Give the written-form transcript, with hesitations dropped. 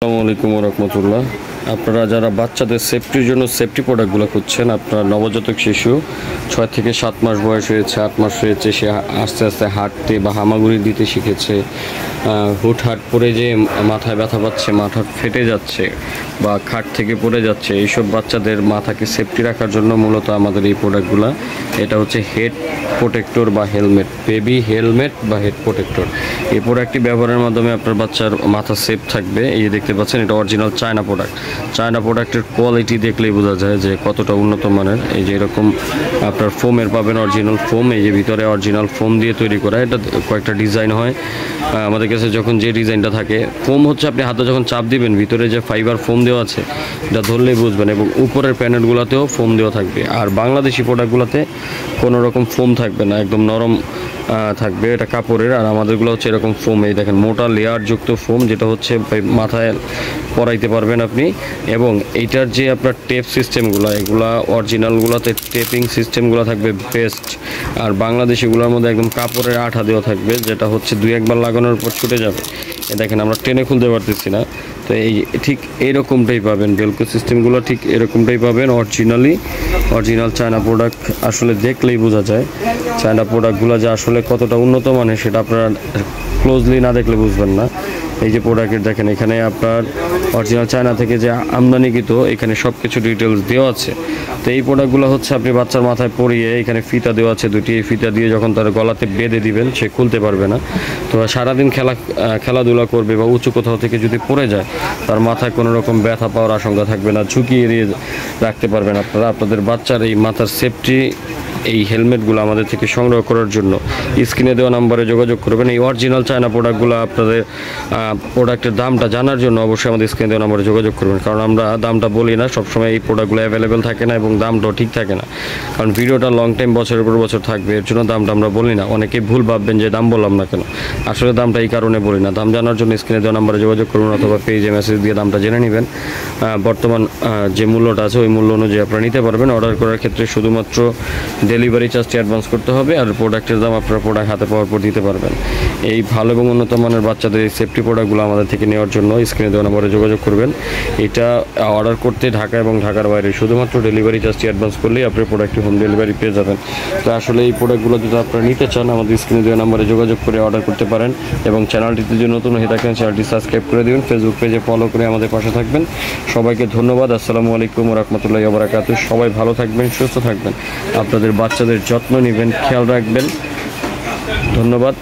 আসসালামু আলাইকুম রহমতুল্লাহ। আপনারা যারা বাচ্চাদের সেফটির জন্য সেফটি প্রোডাক্টগুলো খুঁজছেন, আপনার নবজাতক শিশু 6 থেকে 7 মাস বয়স হয়েছে, 8 মাস হয়েছে, সে আস্তে আস্তে হাঁটতে বা হামাগুড়ি দিতে শিখেছে, হুটহাট পড়ে যে মাথায় ব্যথা পাচ্ছে, মাথা ফেটে যাচ্ছে বা খাট থেকে পড়ে যাচ্ছে, এইসব বাচ্চাদের মাথাকে সেফটি রাখার জন্য মূলত আমাদের এই প্রোডাক্টগুলো। এটা হচ্ছে হেড প্রোটেক্টর বা হেলমেট, বেবি হেলমেট বা হেড প্রোটেক্টর। এই প্রোডাক্টটি ব্যবহারের মাধ্যমে আপনার বাচ্চার মাথা সেফ থাকবে। এই যে দেখতে পাচ্ছেন, এটা অরিজিনাল চায়না প্রোডাক্ট। চায়না প্রোডাক্টের কোয়ালিটি দেখলেই বোঝা যায় যে কতটা উন্নত মানের। এই যে এরকম আপনার ফোমের পাবেন, অরিজিনাল ফোম। এই যে ভিতরে অরিজিনাল ফোম দিয়ে তৈরি করা। এটা কয়েকটা ডিজাইন হয় আমাদের কাছে। যখন যে ডিজাইনটা থাকে, ফোম হচ্ছে আপনি হাতে যখন চাপ দিবেন, ভিতরে যে ফাইবার ফোম দেওয়া আছে এটা ধরলেই বুঝবেন, এবং উপরের প্যানেলগুলোতেও ফোম দেওয়া থাকবে। আর বাংলাদেশি প্রোডাক্টগুলোতে কোনো রকম ফোম থাকবে না, একদম নরম থাকবে, এটা কাপড়ের। আর আমাদেরগুলো হচ্ছে এরকম ফোম, এই দেখেন মোটা লেয়ারযুক্ত ফোম, যেটা হচ্ছে মাথায় পরাইতে পারবেন আপনি। এবং এইটার যে আপনার টেপ সিস্টেমগুলো, এগুলা অরিজিনালগুলোতে টেপিং সিস্টেমগুলো থাকবে বেস্ট। আর বাংলাদেশিগুলোর মধ্যে একদম কাপড়ের আঠা দেওয়া থাকবে, যেটা হচ্ছে 2-1 বার লাগানোর পর ছুটে যাবে। দেখেন আমরা টেনে খুলতে পারতেছি না। তো এই ঠিক এইরকমটাই পাবেন, বেলকো সিস্টেমগুলো ঠিক এরকমটাই পাবেন। অরিজিনাল চায়না প্রোডাক্ট আসলে দেখলেই বোঝা যায় চায়না প্রোডাক্টগুলো যে আসলে কতটা উন্নত মানের, সেটা আপনারা ক্লোজলি না দেখলে বুঝবেন না। এই যে প্রোডাক্টের দেখেন, এখানে আপনার অরিজিনাল চায়না থেকে যে আমদানিকৃত, এখানে সব কিছু ডিটেলস দেওয়া আছে। তো এই প্রোডাক্টগুলো হচ্ছে আপনি বাচ্চার মাথায় পরিয়ে, এখানে ফিতা দেওয়া আছে 2টি, এই ফিতা দিয়ে যখন তার গলাতে বেঁধে দিবেন, সে খুলতে পারবে না। তো সারাদিন খেলাধুলা করবে বা উঁচু কোথাও থেকে যদি পড়ে যায়, তার মাথায় কোনো রকম ব্যথা পাওয়ার আশঙ্কা থাকবে না, ঝুঁকি এড়িয়ে রাখতে পারবেন আপনারা। আপনাদের বাচ্চার এই মাথার সেফটি, এই হেলমেটগুলো আমাদের থেকে সংগ্রহ করার জন্য স্ক্রিনে দেওয়া নাম্বারে যোগাযোগ করবেন। এই অরিজিনাল চায়না প্রোডাক্টগুলো আপনাদের প্রোডাক্টের দামটা জানার জন্য অবশ্যই আমাদের স্ক্রিনে দেওয়া নাম্বারে যোগাযোগ করবেন, কারণ আমরা দামটা বলি না সবসময়। এই প্রোডাক্টগুলো অ্যাভেলেবেল থাকে না এবং দামটাও ঠিক থাকে না, কারণ ভিডিওটা লং টাইম বছরের পর বছর থাকবে, এর জন্য দামটা আমরা বলি না। অনেকেই ভুল ভাববেন যে দাম বললাম না কেন, আসলে দামটা এই কারণে বলি না। দাম জানার জন্য স্ক্রিনে দেওয়া নাম্বারে যোগাযোগ করুন, অথবা পেজে মেসেজ দিয়ে দামটা জেনে নেবেন। বর্তমান যে মূল্যটা আছে ওই মূল্য অনুযায়ী আপনারা নিতে পারবেন। অর্ডার করার ক্ষেত্রে শুধুমাত্র ডেলিভারি চার্জটি অ্যাডভান্স করতে হবে, আর প্রোডাক্টের দাম আপনারা প্রোডাক্ট হাতে পাওয়ার পর দিতে পারবেন। এই ভালো এবং উন্নত মানের বাচ্চাদের এই সেফটি প্রোডাক্টগুলো আমাদের থেকে নেওয়ার জন্য স্ক্রিনে দেওয়া নম্বরে যোগাযোগ করবেন। এটা অর্ডার করতে ঢাকা এবং ঢাকার বাইরে শুধুমাত্র ডেলিভারি চার্জটি অ্যাডভান্স করলেই আপনি প্রোডাক্টটি হোম ডেলিভারি পেয়ে যাবেন। তো আসলে এই প্রোডাক্টগুলো যদি আপনারা নিতে চান, আমাদের স্ক্রিনে দেওয়া নম্বরে যোগাযোগ করে অর্ডার করতে পারেন। এবং চ্যানেলটিতে যদি নতুন হয়ে থাকেন, চ্যানেলটি সাবস্ক্রাইব করে দেবেন, ফেসবুক পেজে ফলো করে আমাদের পাশে থাকবেন। সবাইকে ধন্যবাদ। আসসালামু আলাইকুম রহমতুল্লাহি ওয়া বারাকাতুহু। সবাই ভালো থাকবেন, সুস্থ থাকবেন, আপনাদের বাচ্চাদের যত্ন নেবেন, খেয়াল রাখবেন। ধন্যবাদ।